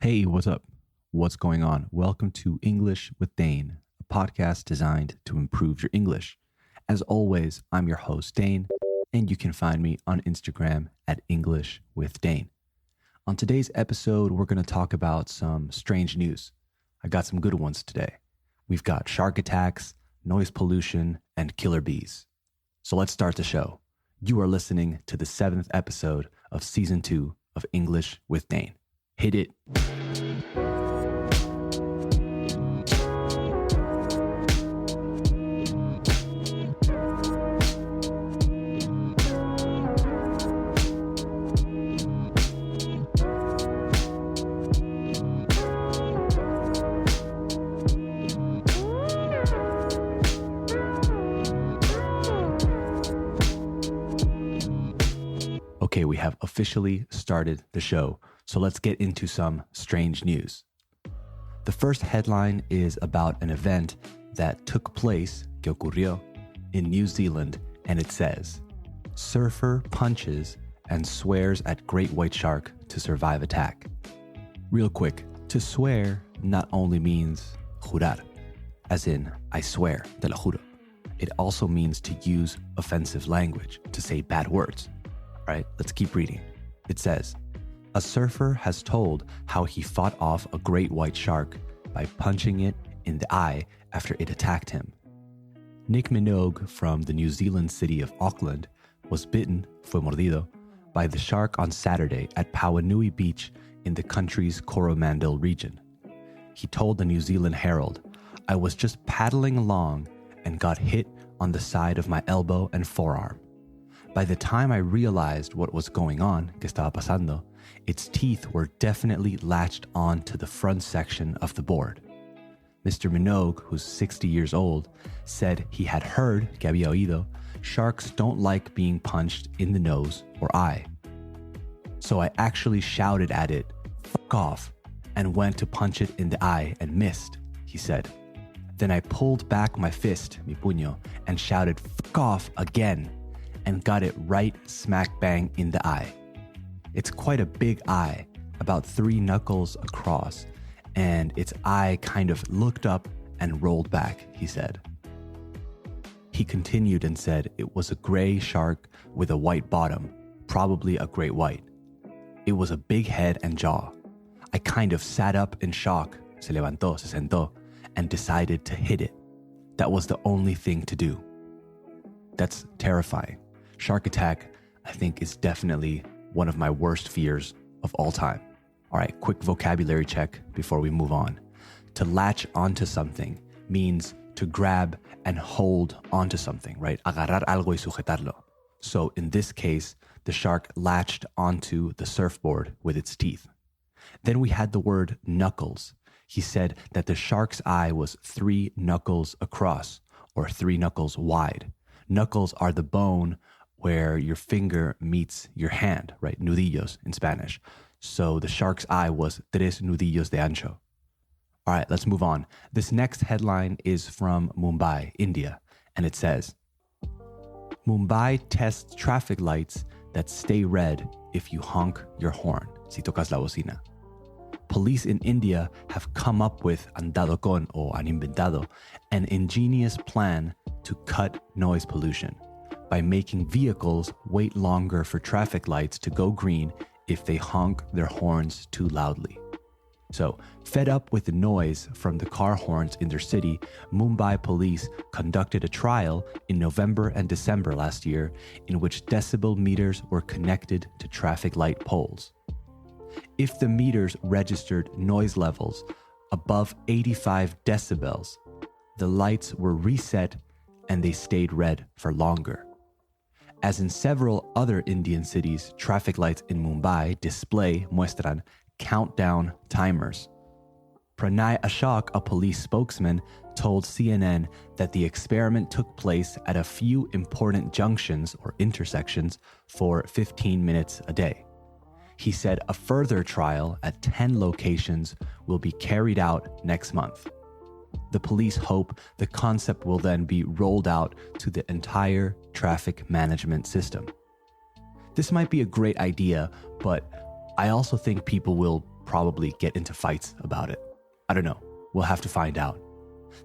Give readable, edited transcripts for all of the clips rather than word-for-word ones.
Hey, what's up? What's going on? Welcome to English with Dane, a podcast designed to improve your English. As always, I'm your host, Dane, and you can find me on Instagram at English with Dane. On today's episode, we're going to talk about some strange news. I got some good ones today. We've got shark attacks, noise pollution, and killer bees. So let's start the show. You are listening to the 7th episode of Season 2 of English with Dane. Hit it. Okay, we have officially started the show, so let's get into some strange news. The first headline is about an event that took place, que ocurrió, in New Zealand, and it says, surfer punches and swears at great white shark to survive attack. Real quick, to swear not only means jurar, as in, I swear, te lo juro. It also means to use offensive language, to say bad words. All right, let's keep reading. It says, a surfer has told how he fought off a great white shark by punching it in the eye after it attacked him. Nick Minogue from the New Zealand city of Auckland was bitten, fue mordido, by the shark on Saturday at Pauanui Beach in the country's Coromandel region. He told the New Zealand Herald, I was just paddling along and got hit on the side of my elbow and forearm. By the time I realized what was going on, que estaba pasando, its teeth were definitely latched on to the front section of the board. Mr. Minogue, who's 60 years old, said he had heard, que había oído, sharks don't like being punched in the nose or eye. So I actually shouted at it, fuck off, and went to punch it in the eye and missed, he said. Then I pulled back my fist, mi puño, and shouted, fuck off again, and got it right smack bang in the eye. It's quite a big eye, about 3 knuckles across, and its eye kind of looked up and rolled back, he said. He continued and said it was a gray shark with a white bottom, probably a great white. It was a big head and jaw. I kind of sat up in shock, se levantó, se sentó, and decided to hit it. That was the only thing to do. That's terrifying. Shark attack, I think, is definitely one of my worst fears of all time. All right, quick vocabulary check before we move on. To latch onto something means to grab and hold onto something, right? Agarrar algo y sujetarlo. So in this case, the shark latched onto the surfboard with its teeth. Then we had the word knuckles. He said that the shark's eye was 3 knuckles across, or 3 knuckles wide. Knuckles are the bone where your finger meets your hand, right? Nudillos in Spanish. So the shark's eye was tres nudillos de ancho. All right, let's move on. This next headline is from Mumbai, India, and it says, Mumbai tests traffic lights that stay red if you honk your horn, si tocas la bocina. Police in India have come up with, han dado con o han inventado, an ingenious plan to cut noise pollution by making vehicles wait longer for traffic lights to go green if they honk their horns too loudly. So, fed up with the noise from the car horns in their city, Mumbai police conducted a trial in November and December last year in which decibel meters were connected to traffic light poles. If the meters registered noise levels above 85 decibels, the lights were reset and they stayed red for longer. As in several other Indian cities, traffic lights in Mumbai display, muestran, countdown timers. Pranay Ashok, a police spokesman, told CNN that the experiment took place at a few important junctions or intersections for 15 minutes a day. He said a further trial at 10 locations will be carried out next month. The police hope the concept will then be rolled out to the entire traffic management system. This might be a great idea, but I also think people will probably get into fights about it. I don't know. We'll have to find out.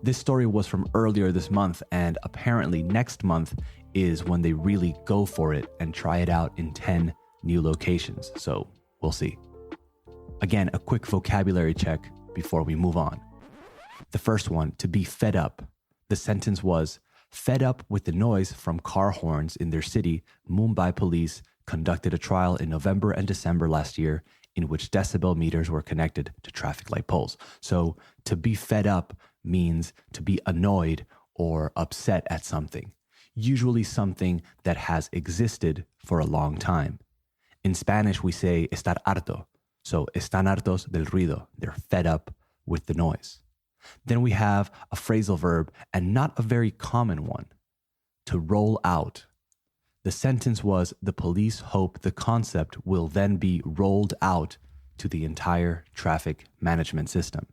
This story was from earlier this month, and apparently next month is when they really go for it and try it out in 10 new locations. So we'll see. Again, a quick vocabulary check before we move on. The first one, to be fed up. The sentence was, fed up with the noise from car horns in their city, Mumbai police conducted a trial in November and December last year in which decibel meters were connected to traffic light poles. So to be fed up means to be annoyed or upset at something, usually something that has existed for a long time. In Spanish, we say estar harto. So están hartos del ruido. They're fed up with the noise. Then we have a phrasal verb, and not a very common one, to roll out. The sentence was, the police hope the concept will then be rolled out to the entire traffic management system.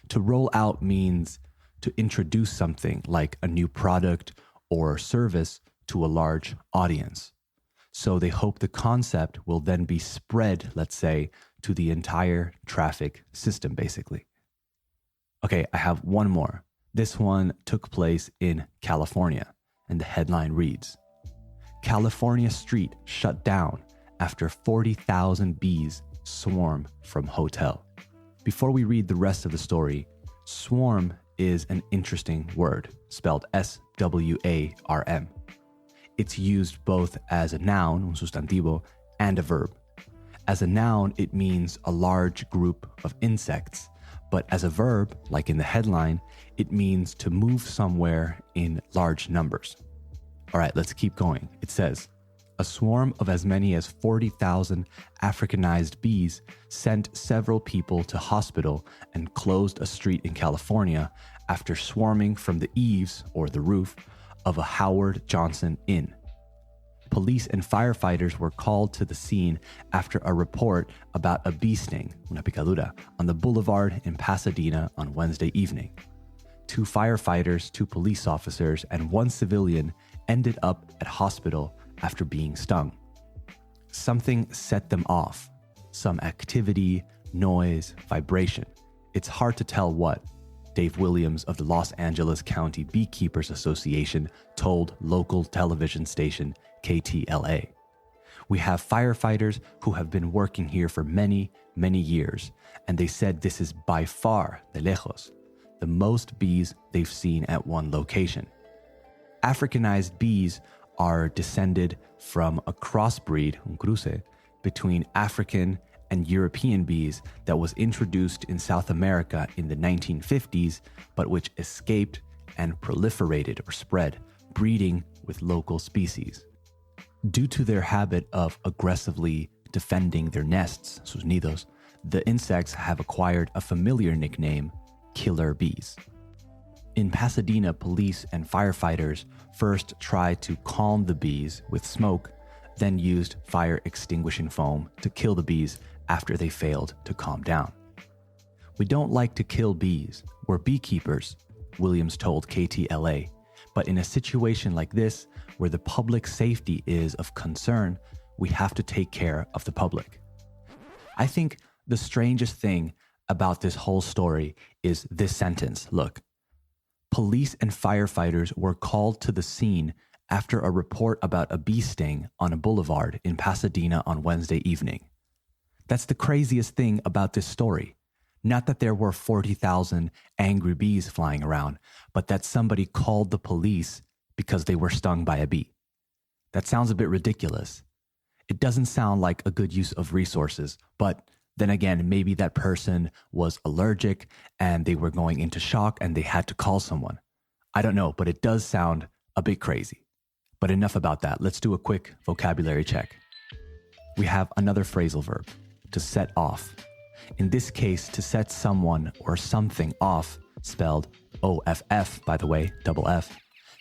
To roll out means to introduce something like a new product or service to a large audience. So they hope the concept will then be spread, let's say, to the entire traffic system, basically. Okay, I have one more. This one took place in California, and the headline reads, California street shut down after 40,000 bees swarm from hotel. Before we read the rest of the story, swarm is an interesting word, spelled S-W-A-R-M. It's used both as a noun, un sustantivo, and a verb. As a noun, it means a large group of insects, but as a verb, like in the headline, it means to move somewhere in large numbers. All right, let's keep going. It says, a swarm of as many as 40,000 Africanized bees sent several people to hospital and closed a street in California after swarming from the eaves, or the roof, of a Howard Johnson Inn. Police and firefighters were called to the scene after a report about a bee sting, una picadura, on the boulevard in Pasadena on Wednesday evening. 2 firefighters, 2 police officers, and 1 civilian ended up at hospital after being stung. Something set them off. Some activity, noise, vibration. It's hard to tell what. Dave Williams of the Los Angeles County Beekeepers Association told local television station KTLA. We have firefighters who have been working here for many, many years, and they said this is by far, de lejos, the most bees they've seen at one location. Africanized bees are descended from a crossbreed, un cruce, between African and European bees that was introduced in South America in the 1950s, but which escaped and proliferated or spread, breeding with local species. Due to their habit of aggressively defending their nests, sus nidos, the insects have acquired a familiar nickname, killer bees. In Pasadena, police and firefighters first tried to calm the bees with smoke, then used fire extinguishing foam to kill the bees after they failed to calm down. We don't like to kill bees. We're beekeepers, Williams told KTLA. But in a situation like this, where the public safety is of concern, we have to take care of the public. I think the strangest thing about this whole story is this sentence. Look, police and firefighters were called to the scene after a report about a bee sting on a boulevard in Pasadena on Wednesday evening. That's the craziest thing about this story. Not that there were 40,000 angry bees flying around, but that somebody called the police because they were stung by a bee. That sounds a bit ridiculous. It doesn't sound like a good use of resources, but then again, maybe that person was allergic and they were going into shock and they had to call someone. I don't know, but it does sound a bit crazy. But enough about that. Let's do a quick vocabulary check. We have another phrasal verb, to set off. In this case, to set someone or something off, spelled O-F-F, by the way, double F.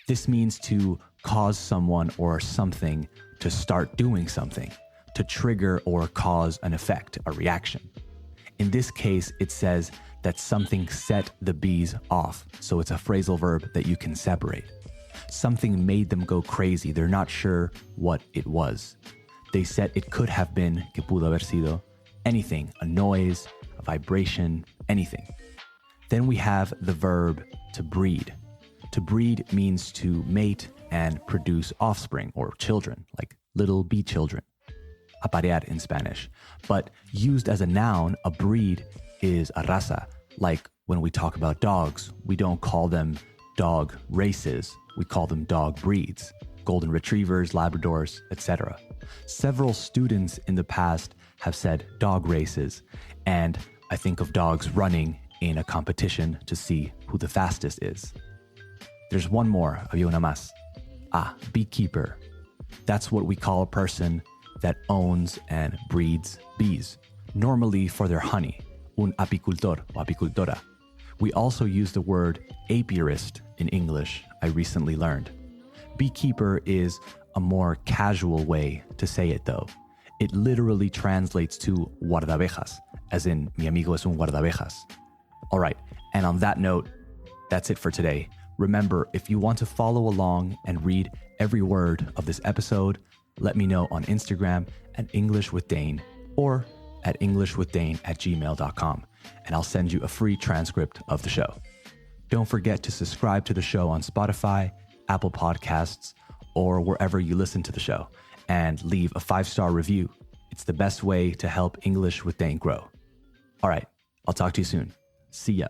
This means to cause someone or something to start doing something, to trigger or cause an effect, a reaction. In this case, it says that something set the bees off, so it's a phrasal verb that you can separate. Something made them go crazy. They're not sure what it was. They said it could have been, que pudo haber sido, anything, a noise, a vibration, anything. Then we have the verb to breed. To breed means to mate and produce offspring or children, like little bee children. Aparear in Spanish. But used as a noun, a breed is a raza. Like when we talk about dogs, we don't call them dog races. We call them dog breeds. Golden retrievers, Labradors, etc. Several students in the past have said dog races, and I think of dogs running in a competition to see who the fastest is. There's one more, había una más. Beekeeper. That's what we call a person that owns and breeds bees, normally for their honey, un apicultor o apicultora. We also use the word apiarist in English, I recently learned. Beekeeper is a more casual way to say it though. It literally translates to guardabejas, as in mi amigo es un guardabejas. All right, and on that note, that's it for today. Remember, if you want to follow along and read every word of this episode, let me know on Instagram at English with Dane or at englishwithdane@gmail.com, and I'll send you a free transcript of the show. Don't forget to subscribe to the show on Spotify, Apple Podcasts, or wherever you listen to the show, and leave a 5-star review. It's the best way to help English with Dane grow. All right, I'll talk to you soon. See ya.